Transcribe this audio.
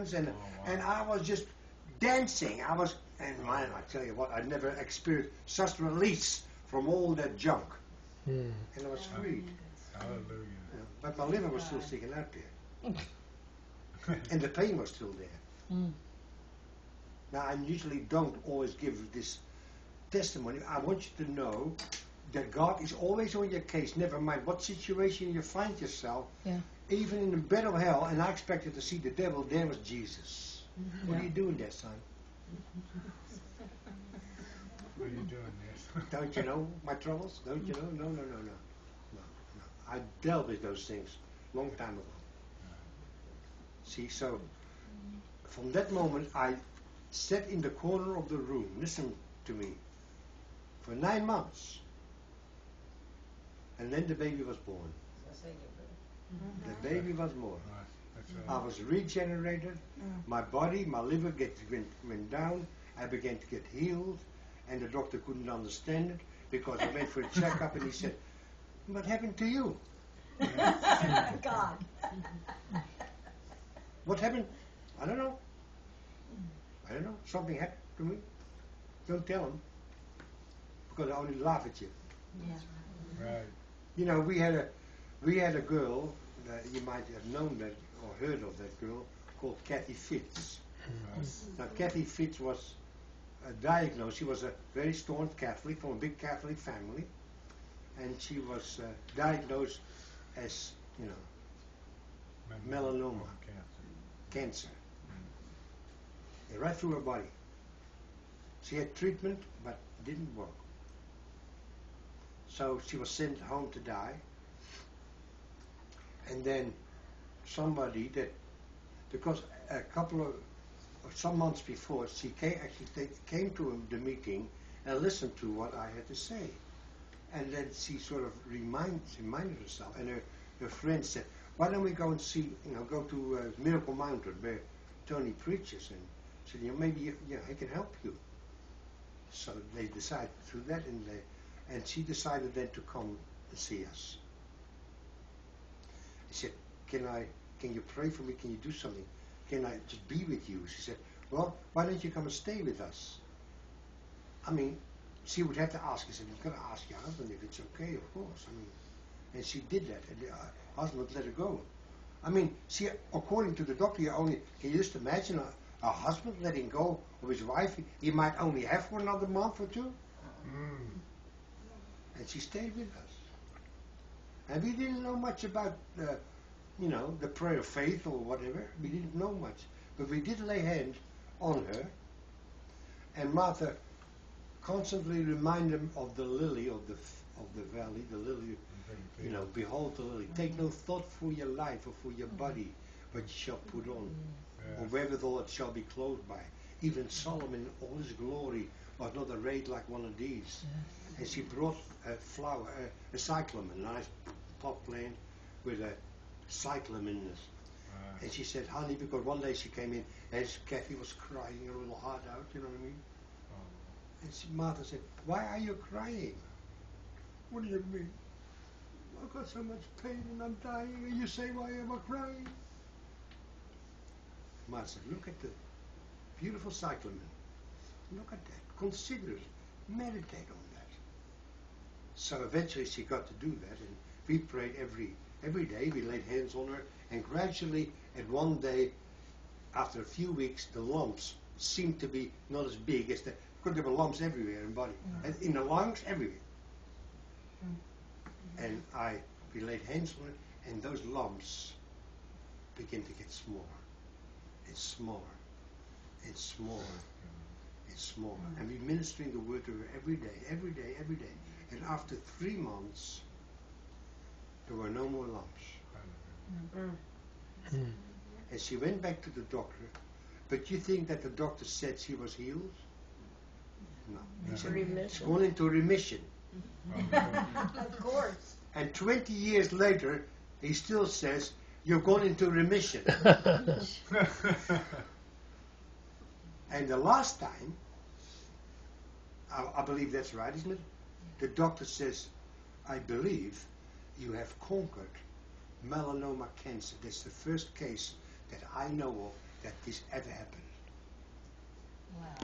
and and I was just dancing. And man, I tell you what, I'd never experienced such release from all that junk, and I was free. Hallelujah. But my liver was still sticking out there, and the pain was still there. Now, I usually don't always give this testimony. I want you to know that God is always on your case, never mind what situation you find yourself. Yeah. Even in the bed of hell, and I expected to see the devil, there was Jesus. What are you doing there, son? What are you doing there? Don't you know my troubles? Don't you know? No, no, no, no. No, no. I dealt with those things long time ago. See, so from that moment, I sat in the corner of the room, listen to me, for 9 months. And then the baby was born. The baby was born. I was regenerated. My body, my liver went down. I began to get healed. And the doctor couldn't understand it because I went for a checkup and he said, "What happened to you?" God. What happened? I don't know. I don't know. Something happened to me. Don't tell him. Because I only laugh at you. Yeah. Right. You know, we had a girl, you might have known that or heard of that girl, called Kathy Fitz. Now, Kathy Fitz was diagnosed. She was a very staunch Catholic from a big Catholic family, and she was diagnosed as, you know, melanoma, cancer, right through her body. She had treatment, but it didn't work. So she was sent home to die. And then somebody because a couple of some months before, she came to the meeting and listened to what I had to say. And then she sort of reminded herself, and her friend said, "Why don't we go and see, go to Miracle Mountain where Tony preaches?" And said, maybe he can help you. So they decided to do that, and she decided then to come and see us. He said, can you pray for me? Can you do something? Can I just be with you? She said, "Well, why don't you come and stay with us?" I mean, she would have to ask. He said, "You've got to ask your husband if it's okay, of course." I mean, and she did that, and the husband would let her go. I mean, see, according to the doctor, can you just imagine a husband letting go of his wife he might only have for another month or two? And she stayed with us. And we didn't know much about, the prayer of faith or whatever. We didn't know much. But we did lay hands on her. And Martha constantly reminded him of the lily of the valley, the lily, behold the lily. Take no thought for your life or for your body, but you shall put on. Or wherewithal it shall be clothed by. Even Solomon, all his glory, was not arrayed like one of these. And she brought a flower, a cyclamen, a nice pot plant with a cyclamen in it. And she said, "Honey," because one day she came in and Kathy was crying her little heart out, you know what I mean? And Martha said, "Why are you crying?" "What do you mean?" "I've got so much pain and I'm dying, and you say, why am I crying?" Martha said, "Look at the beautiful cyclamen. Look at that. Consider it. Meditate on that." So eventually she got to do that, and we prayed every day. We laid hands on her, and gradually, at one day, after a few weeks, the lumps seemed to be not as big as because there were lumps everywhere in the body, and in the lungs, everywhere. And we laid hands on it, and those lumps began to get smaller, and smaller, and smaller, and smaller. And we ministering the word to her every day, every day, every day. And after 3 months, there were no more lumps. And she went back to the doctor. But you think that the doctor said she was healed? No. He said, "It's gone into remission." Of course. And 20 years later, he still says, "You've gone into remission." And the last time, I believe that's right, isn't it? The doctor says, "I believe you have conquered melanoma cancer." That's the first case that I know of that this ever happened.